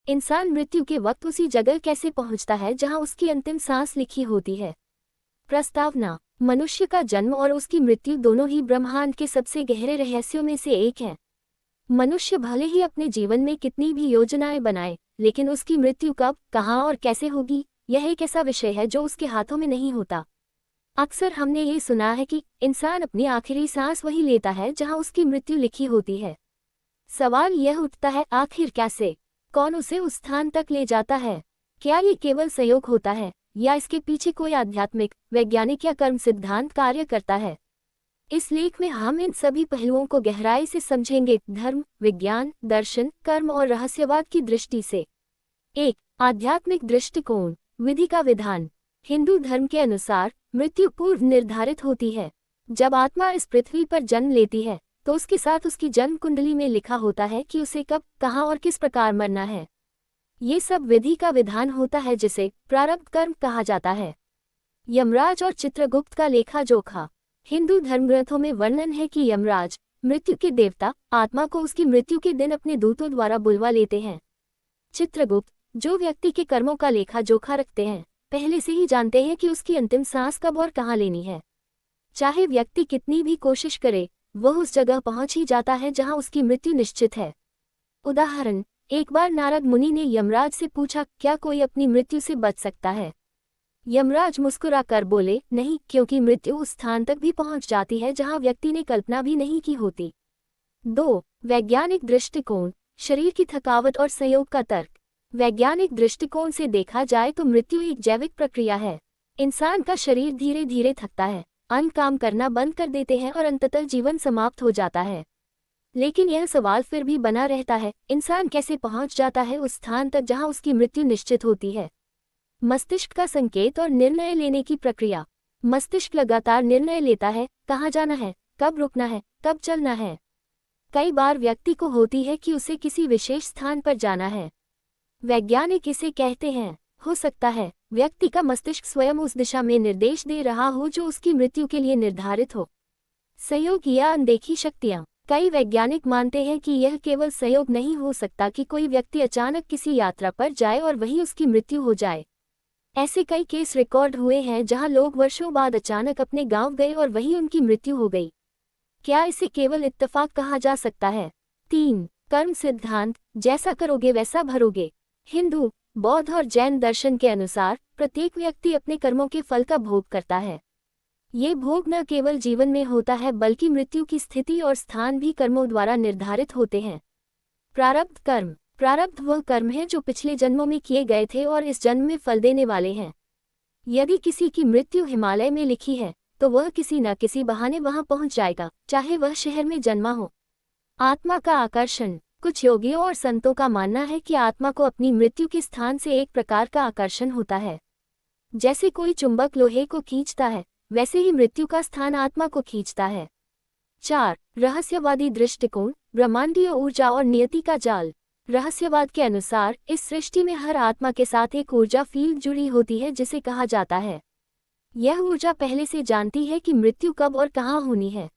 इंसान मृत्यु के वक्त उसी जगह कैसे पहुंचता है जहां उसकी अंतिम सांस लिखी होती है। प्रस्तावना: मनुष्य का जन्म और उसकी मृत्यु दोनों ही ब्रह्मांड के सबसे गहरे रहस्यों में से एक है। मनुष्य भले ही अपने जीवन में कितनी भी योजनाएं बनाए, लेकिन उसकी मृत्यु कब, कहां और कैसे होगी, यह एक ऐसा विषय है जो उसके हाथों में नहीं होता। अक्सर हमने ये सुना है कि इंसान अपनी आखिरी सांस वही लेता है जहां उसकी मृत्यु लिखी होती है। सवाल यह उठता है, आखिर कैसे? कौन उसे उस स्थान तक ले जाता है? क्या ये केवल संयोग होता है या इसके पीछे कोई आध्यात्मिक, वैज्ञानिक या कर्म सिद्धांत कार्य करता है? इस लेख में हम इन सभी पहलुओं को गहराई से समझेंगे, धर्म, विज्ञान, दर्शन, कर्म और रहस्यवाद की दृष्टि से। 1. आध्यात्मिक दृष्टिकोण। विधि का विधान। हिंदू धर्म के अनुसार मृत्यु पूर्व निर्धारित होती है। जब आत्मा इस पृथ्वी पर जन्म लेती है तो उसके साथ उसकी जन्म कुंडली में लिखा होता है कि उसे कब, कहाँ और किस प्रकार मरना है। ये सब विधि का विधान होता है जिसे प्रारब्ध कर्म कहा जाता है। यमराज और चित्रगुप्त का लेखा जोखा। हिंदू धर्मग्रंथों में वर्णन है कि यमराज, मृत्यु के देवता, आत्मा को उसकी मृत्यु के दिन अपने दूतों द्वारा बुलवा लेते हैं। चित्रगुप्त, जो व्यक्ति के कर्मों का लेखा जोखा रखते हैं, पहले से ही जानते हैं कि उसकी अंतिम सांस कब और कहाँ लेनी है। चाहे व्यक्ति कितनी भी कोशिश करे, वह उस जगह पहुंच ही जाता है जहां उसकी मृत्यु निश्चित है। उदाहरण: एक बार नारद मुनि ने यमराज से पूछा, क्या कोई अपनी मृत्यु से बच सकता है? यमराज मुस्कुराकर बोले, नहीं, क्योंकि मृत्यु उस स्थान तक भी पहुंच जाती है जहां व्यक्ति ने कल्पना भी नहीं की होती। 2. वैज्ञानिक दृष्टिकोण। शरीर की थकावट और संयोग का तर्क। वैज्ञानिक दृष्टिकोण से देखा जाए तो मृत्यु एक जैविक प्रक्रिया है। इंसान का शरीर धीरे धीरे थकता है, अंग काम करना बंद कर देते हैं और अंततः जीवन समाप्त हो जाता है। लेकिन यह सवाल फिर भी बना रहता है, इंसान कैसे पहुंच जाता है उस स्थान तक जहां उसकी मृत्यु निश्चित होती है? मस्तिष्क का संकेत और निर्णय लेने की प्रक्रिया। मस्तिष्क लगातार निर्णय लेता है, कहाँ जाना है, कब रुकना है, कब चलना है। कई बार व्यक्ति को होती है कि उसे किसी विशेष स्थान पर जाना है। वैज्ञानिक इसे कहते हैं, हो सकता है व्यक्ति का मस्तिष्क स्वयं उस दिशा में निर्देश दे रहा हो जो उसकी मृत्यु के लिए निर्धारित हो। संयोग या अनदेखी शक्तियाँ। कई वैज्ञानिक मानते हैं कि यह केवल संयोग नहीं हो सकता कि कोई व्यक्ति अचानक किसी यात्रा पर जाए और वहीं उसकी मृत्यु हो जाए। ऐसे कई केस रिकॉर्ड हुए हैं जहां लोग वर्षों बाद अचानक अपने गांव गए और वहीं उनकी मृत्यु हो गई। क्या इसे केवल इत्तेफाक कहा जा सकता है? 3. कर्म सिद्धांत। जैसा करोगे वैसा भरोगे। हिंदू, बौद्ध और जैन दर्शन के अनुसार प्रत्येक व्यक्ति अपने कर्मों के फल का भोग करता है। ये भोग न केवल जीवन में होता है बल्कि मृत्यु की स्थिति और स्थान भी कर्मों द्वारा निर्धारित होते हैं। प्रारब्ध कर्म। प्रारब्ध वह कर्म है जो पिछले जन्मों में किए गए थे और इस जन्म में फल देने वाले हैं। यदि किसी की मृत्यु हिमालय में लिखी है तो वह किसी न किसी बहाने वहां पहुंच जाएगा, चाहे वह शहर में जन्मा हो। आत्मा का आकर्षण। कुछ योगियों और संतों का मानना है कि आत्मा को अपनी मृत्यु के स्थान से एक प्रकार का आकर्षण होता है। जैसे कोई चुंबक लोहे को खींचता है, वैसे ही मृत्यु का स्थान आत्मा को खींचता है। 4. रहस्यवादी दृष्टिकोण। ब्रह्मांडीय ऊर्जा और नियति का जाल। रहस्यवाद के अनुसार इस सृष्टि में हर आत्मा के साथ एक ऊर्जा फील्ड जुड़ी होती है जिसे कहा जाता है, यह ऊर्जा पहले से जानती है कि मृत्यु कब और कहाँ होनी है।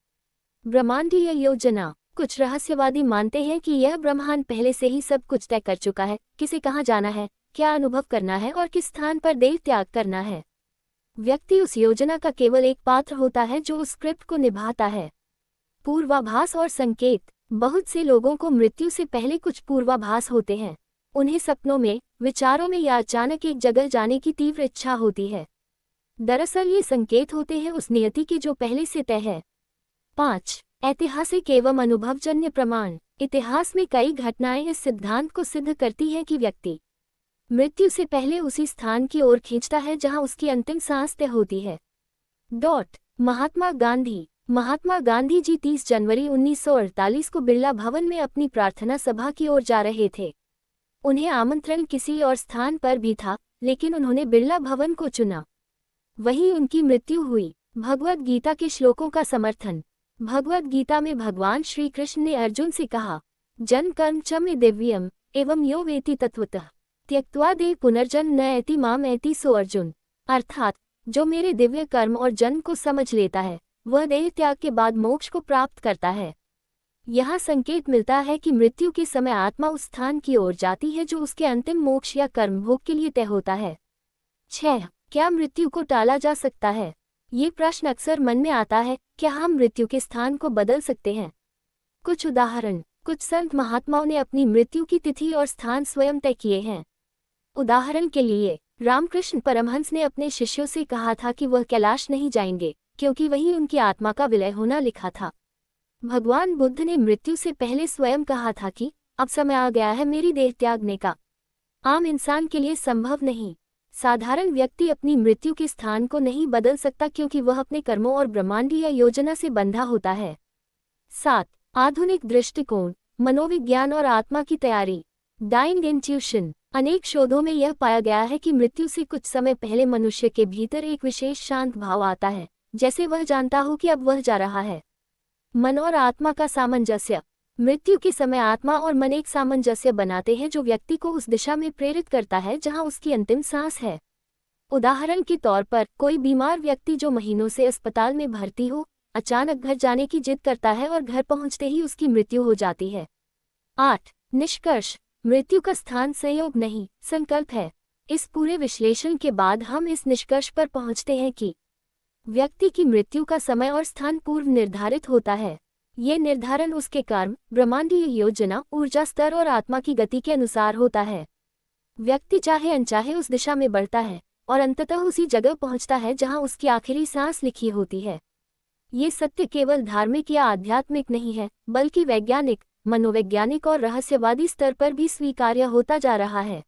ब्रह्मांडीय योजना। कुछ रहस्यवादी मानते हैं कि यह ब्रह्मांड पहले से ही सब कुछ तय कर चुका है, किसे कहाँ जाना है, क्या अनुभव करना है और किस स्थान पर देह त्याग करना है। व्यक्ति उस योजना का केवल एक पात्र होता है जो उस स्क्रिप्ट को निभाता है। पूर्वाभास और संकेत। बहुत से लोगों को मृत्यु से पहले कुछ पूर्वाभास होते हैं। उन्हें सपनों में, विचारों में या अचानक एक जगह जाने की तीव्र इच्छा होती है। दरअसल ये संकेत होते हैं उस नियति के जो पहले से तय है। 5. ऐतिहासिक एवं अनुभवजन्य प्रमाण। इतिहास में कई घटनाएं इस सिद्धांत को सिद्ध करती हैं कि व्यक्ति मृत्यु से पहले उसी स्थान की ओर खींचता है जहां उसकी अंतिम सांस तय होती है। महात्मा गांधी। महात्मा गांधी जी 30 जनवरी 1948 को बिरला भवन में अपनी प्रार्थना सभा की ओर जा रहे थे। उन्हें आमंत्रण किसी और स्थान पर भी था, लेकिन उन्होंने बिरला भवन को चुना। वहीं उनकी मृत्यु हुई। भगवद गीता के श्लोकों का समर्थन। भगवद गीता में भगवान श्री कृष्ण ने अर्जुन से कहा, जन कर्म च मे दिव्यम एवं यो वेति तत्वतः त्यक्त्वा देह पुनर्जन न एति माम एति सो अर्जुन। अर्थात जो मेरे दिव्य कर्म और जन्म को समझ लेता है वह देह त्याग के बाद मोक्ष को प्राप्त करता है। यहाँ संकेत मिलता है कि मृत्यु के समय आत्मा उस स्थान की ओर जाती है जो उसके अंतिम मोक्ष या कर्मभोग के लिए तय होता है। 6. क्या मृत्यु को टाला जा सकता है? ये प्रश्न अक्सर मन में आता है, क्या हम मृत्यु के स्थान को बदल सकते हैं? कुछ उदाहरण। कुछ संत महात्माओं ने अपनी मृत्यु की तिथि और स्थान स्वयं तय किए हैं। उदाहरण के लिए रामकृष्ण परमहंस ने अपने शिष्यों से कहा था कि वह कैलाश नहीं जाएंगे, क्योंकि वहीं उनकी आत्मा का विलय होना लिखा था। भगवान बुद्ध ने मृत्यु से पहले स्वयं कहा था कि अब समय आ गया है मेरी देह त्यागने का। आम इंसान के लिए संभव नहीं। साधारण व्यक्ति अपनी मृत्यु के स्थान को नहीं बदल सकता क्योंकि वह अपने कर्मों और ब्रह्मांडीय योजना से बंधा होता है। 7. आधुनिक दृष्टिकोण, मनोविज्ञान और आत्मा की तैयारी। Dying intuition. अनेक शोधों में यह पाया गया है कि मृत्यु से कुछ समय पहले मनुष्य के भीतर एक विशेष शांत भाव आता है, जैसे वह जानता हो कि अब वह जा रहा है। मन और आत्मा का सामंजस्य। मृत्यु के समय आत्मा और मन एक सामंजस्य बनाते हैं जो व्यक्ति को उस दिशा में प्रेरित करता है जहां उसकी अंतिम सांस है। उदाहरण के तौर पर कोई बीमार व्यक्ति जो महीनों से अस्पताल में भर्ती हो, अचानक घर जाने की जिद करता है और घर पहुंचते ही उसकी मृत्यु हो जाती है। 8. निष्कर्ष। मृत्यु का स्थान संयोग नहीं, संकल्प है। इस पूरे विश्लेषण के बाद हम इस निष्कर्ष पर पहुंचते हैं कि व्यक्ति की मृत्यु का समय और स्थान पूर्व निर्धारित होता है। ये निर्धारण उसके कर्म, ब्रह्मांडीय योजना, ऊर्जा स्तर और आत्मा की गति के अनुसार होता है। व्यक्ति चाहे अनचाहे उस दिशा में बढ़ता है और अंततः उसी जगह पहुंचता है जहां उसकी आखिरी सांस लिखी होती है। ये सत्य केवल धार्मिक या आध्यात्मिक नहीं है, बल्कि वैज्ञानिक, मनोवैज्ञानिक और रहस्यवादी स्तर पर भी स्वीकार्य होता जा रहा है।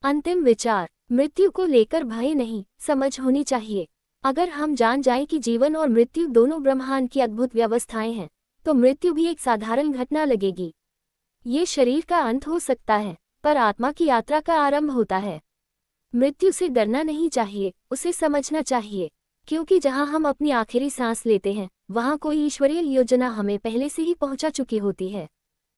अंतिम विचार। मृत्यु को लेकर भय नहीं, समझ होनी चाहिए। अगर हम जान जाएं कि जीवन और मृत्यु दोनों ब्रह्मांड की अद्भुत व्यवस्थाएं हैं, तो मृत्यु भी एक साधारण घटना लगेगी। ये शरीर का अंत हो सकता है, पर आत्मा की यात्रा का आरंभ होता है। मृत्यु से डरना नहीं चाहिए, उसे समझना चाहिए, क्योंकि जहां हम अपनी आखिरी सांस लेते हैं, वहां कोई ईश्वरीय योजना हमें पहले से ही पहुंचा चुकी होती है।